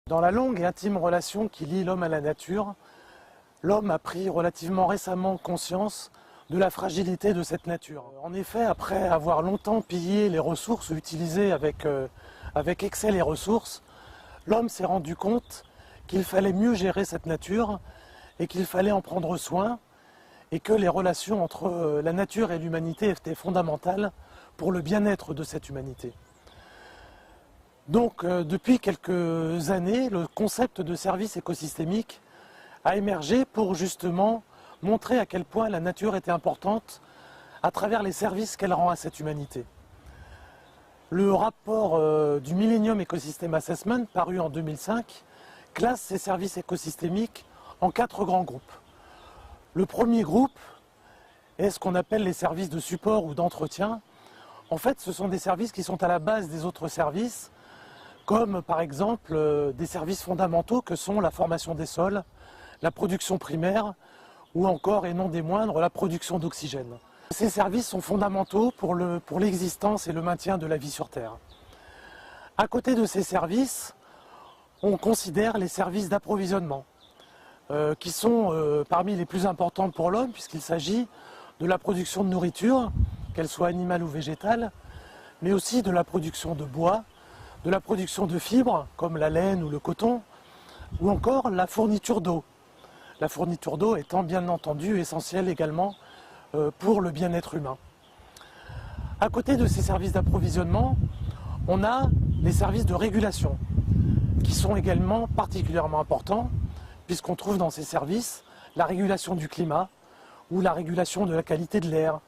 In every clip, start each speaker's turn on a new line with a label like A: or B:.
A: Dans la longue et intime relation qui lie l'homme à la nature, l'homme a pris relativement récemment conscience de la fragilité de cette nature. En effet, après avoir longtemps pillé les ressources, utilisé avec excès les ressources, l'homme s'est rendu compte qu'il fallait mieux gérer cette nature et qu'il fallait en prendre soin et que les relations entre la nature et l'humanité étaient fondamentales pour le bien-être de cette humanité. Donc depuis quelques années, le concept de service écosystémique a émergé pour justement montrer à quel point la nature était importante à travers les services qu'elle rend à cette humanité. Le rapport du Millennium Ecosystem Assessment, paru en 2005, classe ces services écosystémiques en 4 grands groupes. Le premier groupe est ce qu'on appelle les services de support ou d'entretien. En fait, ce sont des services qui sont à la base des autres services, comme par exemple des services fondamentaux que sont la formation des sols, la production primaire ou encore, et non des moindres, la production d'oxygène. Ces services sont fondamentaux pour l'existence et le maintien de la vie sur Terre. À côté de ces services, on considère les services d'approvisionnement, qui sont parmi les plus importants pour l'homme, puisqu'il s'agit de la production de nourriture, qu'elle soit animale ou végétale, mais aussi de la production de bois, de la production de fibres, comme la laine ou le coton, ou encore la fourniture d'eau. La fourniture d'eau étant bien entendu essentielle également pour le bien-être humain. À côté de ces services d'approvisionnement, on a les services de régulation, qui sont également particulièrement importants, puisqu'on trouve dans ces services la régulation du climat, ou la régulation de la qualité de l'air,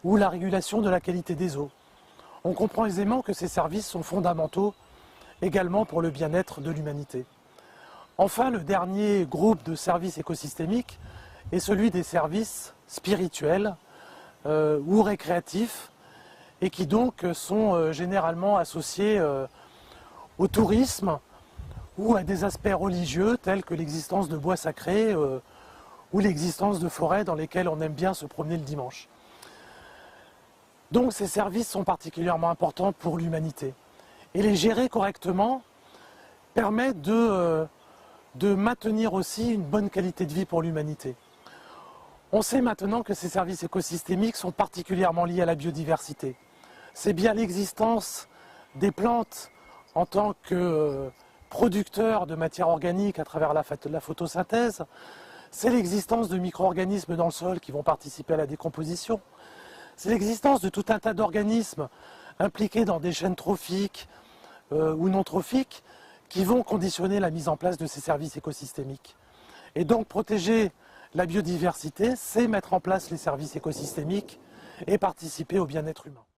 A: ou la régulation de la qualité des eaux. On comprend aisément que ces services sont fondamentaux également pour le bien-être de l'humanité. Enfin, le dernier groupe de services écosystémiques est celui des services spirituels ou récréatifs, et qui donc sont généralement associés au tourisme ou à des aspects religieux tels que l'existence de bois sacrés ou l'existence de forêts dans lesquelles on aime bien se promener le dimanche. Donc ces services sont particulièrement importants pour l'humanité. Et les gérer correctement permet de maintenir aussi une bonne qualité de vie pour l'humanité. On sait maintenant que ces services écosystémiques sont particulièrement liés à la biodiversité. C'est bien l'existence des plantes en tant que producteurs de matière organique à travers la photosynthèse, c'est l'existence de micro-organismes dans le sol qui vont participer à la décomposition, c'est l'existence de tout un tas d'organismes impliqués dans des chaînes trophiques ou non trophiques qui vont conditionner la mise en place de ces services écosystémiques. Et donc protéger la biodiversité, c'est mettre en place les services écosystémiques et participer au bien-être humain.